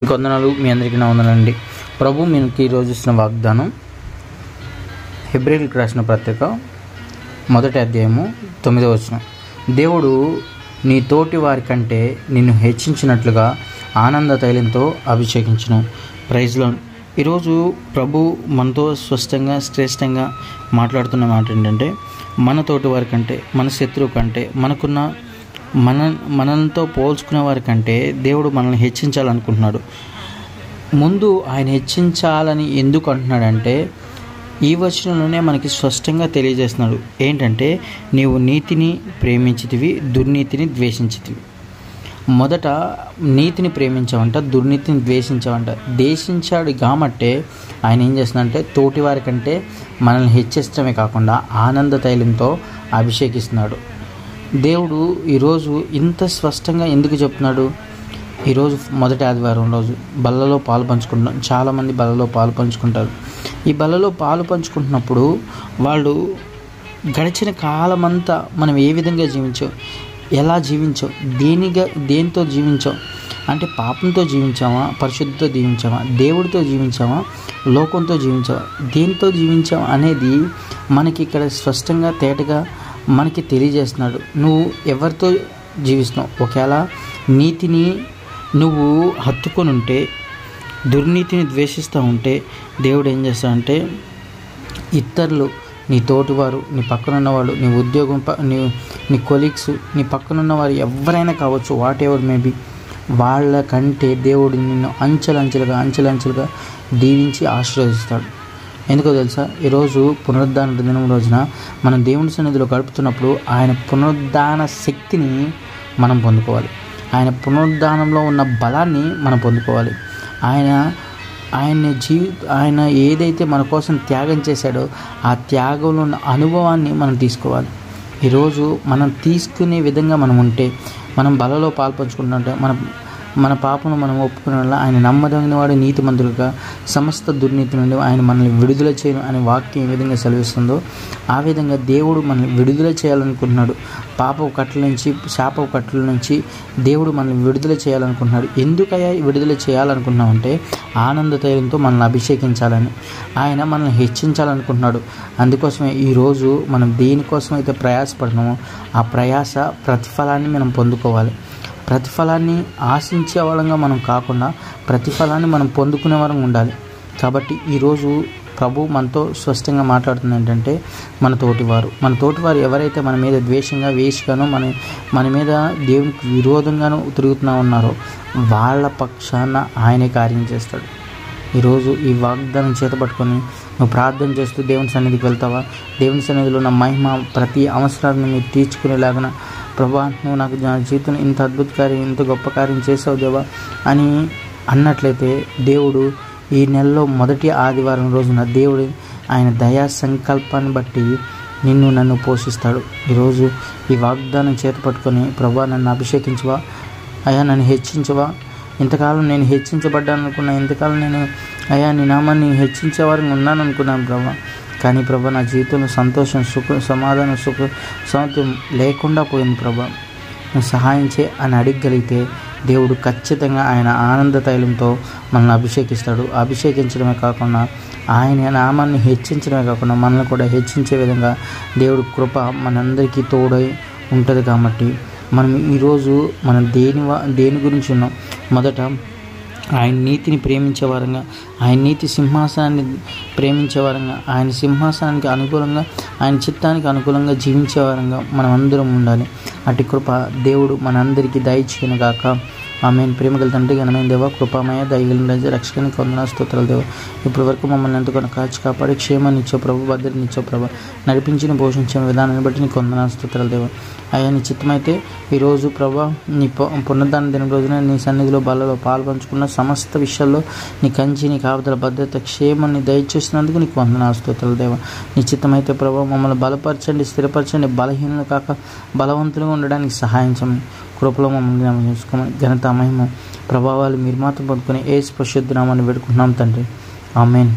వందనాలు మీ అందరికీ నా వందనండి. ప్రభు మీకు ఈరోజు ఇచ్చిన వాగ్దానం హెబ్రీయులకు రాసిన పత్రిక 1వ అధ్యాయము 9వ వచనం. దేవుడు నీ తోటి వారి కంటే నిన్ను హెచ్చించినట్లుగా ఆనంద తైలంతో అభిషేకించును. Praise lord. ఈరోజు ప్రభు మనతో స్పష్టంగా శ్రేష్టంగా మాట్లాడుతున్న మాట ఏంటంటే, మన తోటి వారి కంటే, మన శత్రువు కంటే, మనతో పోల్చుకునే వారి కంటే దేవుడు మనల్ని హెచ్చించాలనుకుంటున్నాడు. ముందు ఆయన హెచ్చించాలని ఎందుకు అంటున్నాడంటే, ఈ వచనంలోనే మనకి స్పష్టంగా తెలియజేస్తున్నాడు. ఏంటంటే, నీవు నీతిని ప్రేమించితివి, దుర్నీతిని ద్వేషించితివి. మొదట నీతిని ప్రేమించావంట, దుర్నీతిని ద్వేషించావంట. ద్వేషించాడు కాబట్టే ఆయన ఏం చేస్తున్నాడంటే, తోటి వారి కంటే మనల్ని హెచ్చిస్తమే కాకుండా ఆనంద తైలంతో అభిషేకిస్తున్నాడు. దేవుడు ఈరోజు ఇంత స్పష్టంగా ఎందుకు చెప్తున్నాడు? ఈరోజు మొదటి ఆదివారం రోజు బల్లలో పాలు పంచుకుంటాం. చాలామంది బల్లలో పాలు పంచుకుంటారు. ఈ బల్లలో పాలు పంచుకుంటున్నప్పుడు వాళ్ళు గడిచిన కాలమంతా మనం ఏ విధంగా జీవించాం, ఎలా జీవించాం, దేంతో జీవించాం అంటే, పాపంతో జీవించామా, పరిశుద్ధితో జీవించామా, దేవుడితో జీవించామా, లోకంతో జీవించామా, దేంతో జీవించామా అనేది మనకి ఇక్కడ స్పష్టంగా తేటగా మనకి తెలియజేస్తున్నాడు. నువ్వు ఎవరితో జీవిస్తున్నావు? ఒకవేళ నీతిని నువ్వు హత్తుకొని ఉంటే, దుర్నీతిని ద్వేషిస్తూ ఉంటే, దేవుడు ఏం చేస్తాడంటే, ఇతరులు, నీ తోటివారు, నీ పక్కనున్నవాళ్ళు, నీ ఉద్యోగం, నీ కొలీగ్స్, నీ పక్కనున్నవారు ఎవరైనా కావచ్చు, వాట్ ఎవర్ మేబీ, వాళ్ళకంటే దేవుడు నిన్ను అంచెలంచెలుగా దీవించి ఆశీర్వదిస్తాడు. ఎందుకో తెలుసా? ఈరోజు పునరుద్ధాన దినం రోజున మనం దేవుని సన్నిధిలో గడుపుతున్నప్పుడు ఆయన పునరుద్ధాన శక్తిని మనం పొందుకోవాలి. ఆయన పునరుద్ధానంలో ఉన్న బలాన్ని మనం పొందుకోవాలి. ఆయన ఏదైతే మన కోసం త్యాగం చేశాడో ఆ త్యాగంలో ఉన్న అనుభవాన్ని మనం తీసుకోవాలి. ఈరోజు మనం తీసుకునే విధంగా మనం ఉంటే, మనం బలలో పాల్పంచుకుంటుంటే, మన పాపను మనం ఒప్పుకునే వల్ల ఆయన నమ్మదగిన వాడు, నీతిమంతులుగా సమస్త దుర్నీతి నుండి ఆయన మనల్ని విడుదల చేయను అనే వాక్యం ఏ విధంగా సెలవిస్తుందో ఆ విధంగా దేవుడు మనల్ని విడుదల చేయాలనుకుంటున్నాడు. పాపపు కట్టల నుంచి, శాపపు కట్టల నుంచి దేవుడు మనల్ని విడుదల చేయాలనుకుంటున్నాడు. ఎందుకయ్యా విడుదల చేయాలనుకుంటున్నామంటే, ఆనంద తైలంతో మనల్ని అభిషేకించాలని, ఆయన మనల్ని హెచ్చించాలనుకుంటున్నాడు. అందుకోసమే ఈరోజు మనం దేనికోసమైతే ప్రయాసపడుతున్నామో ఆ ప్రయాస ప్రతిఫలాన్ని మనం పొందుకోవాలి. ప్రతిఫలాన్ని ఆశించే వాళ్ళంగా మనం కాకుండా ప్రతిఫలాన్ని మనం పొందుకునే వారం ఉండాలి. కాబట్టి ఈరోజు ప్రభు మనతో స్పష్టంగా మాట్లాడుతుంది ఏంటంటే, మన తోటివారు ఎవరైతే మన మీద ద్వేషంగా, వేషగానో, మన మీద దేవునికి విరోధంగానూ తిరుగుతూ ఉన్నారో వాళ్ళ పక్షాన ఆయనే కార్యం చేస్తాడు. ఈరోజు ఈ వాగ్దానం చేతపట్టుకొని నువ్వు ప్రార్థన చేస్తూ దేవుని సన్నిధికి వెళ్తావా? దేవుని సన్నిధిలో ఉన్న మహిమ ప్రతి అవసరాన్ని మీరు తీర్చుకునేలాగా, ప్రభా నువ్వు నాకు నా జీవితంలో ఇంత అద్భుత కార్యం, ఇంత గొప్ప కార్యం చేసావు దేవా అని అన్నట్లయితే, దేవుడు ఈ నెలలో మొదటి ఆదివారం రోజున దేవుడు ఆయన దయా సంకల్పాన్ని బట్టి నన్ను పోషిస్తాడు. ఈరోజు ఈ వాగ్దానం చేతపట్టుకొని, ప్రభా నన్ను అభిషేకించవా, అయ్యా నన్ను హెచ్చించవా, ఇంతకాలం నేను హెచ్చించబడ్డాను అనుకున్నా, ఇంతకాలం నేను అయ్యా నీ నామాన్ని హెచ్చించేవారిని ఉన్నాను అనుకున్నాను ప్రభా. కానీ ప్రభా నా జీవితంలో సంతోషం, సమాధానం, సమత్వం లేకుండా పోయింది ప్రభా, నువ్వు సహాయం చే అని అడగగలిగితే దేవుడు ఖచ్చితంగా ఆయన ఆనంద తైలంతో మనల్ని అభిషేకిస్తాడు. అభిషేకించడమే కాకుండా ఆయన నామాన్ని హెచ్చించడమే కాకుండా మనల్ని కూడా హెచ్చించే విధంగా దేవుడు కృప మనందరికీ తోడై ఉంటుంది. కాబట్టి మనం ఈరోజు మనం దేని గురించి ఉన్నాం? మొదట ఆయన నీతిని ప్రేమించేవారంగా, ఆయన నీతి సింహాసనాన్ని ప్రేమించేవారంగా, ఆయన సింహాసనానికి అనుకూలంగా, ఆయన చిత్తానికి అనుకూలంగా జీవించేవారంగా మనం అందరం ఉండాలి. అటు కృప దేవుడు మనందరికీ దయచేయను గాక. ఆమెన్. ప్రేమగల తండ్రి, ఘనమైన దేవ, కృపామయ, దయగలిగిన రాజు, రక్షకునికి వందనాలు, స్తోత్రాలు దేవ. ఇప్పటి వరకు మమ్మల్ని ఎంతగానో కాచి కాపాడి క్షేమాన్ని ఇచ్చో ప్రభు, భద్రతని ఇచ్చో ప్రభు, నడిపించిన పోషించిన విధానాన్ని బట్టి నీకు వందనాలు, స్తోత్రాలు దేవ. అయ్యా నీ చిత్తమైతే ఈరోజు ప్రభా నీ పునరుద్ధాన దినం రోజున నీ సన్నిధిలో బలలో పాల్పంచుకున్న సమస్త విషయాల్లో నీ కంచి, నీ కాపుదల, భద్రత, క్షేమాన్ని దయచేసినందుకు నీకు వందనాలు, స్తోత్రాలు దేవ. నీ చిత్తమైతే ప్రభా మమ్మల్ని బలపరచండి, స్థిరపరచండి, బలహీనలు కాక బలవంతులుగా ఉండడానికి సహాయం చేయమని, కృపలో మమ్మల్ని జ్ఞాపకం చేసుకోమని, ఘనత, మహిమ, ప్రభావాలు మీరు మాత్రం పొందుకొని యేసు పరిశుద్ధ నామాన్ని వేడుకుంటున్నాం తండ్రి. ఆమేన్.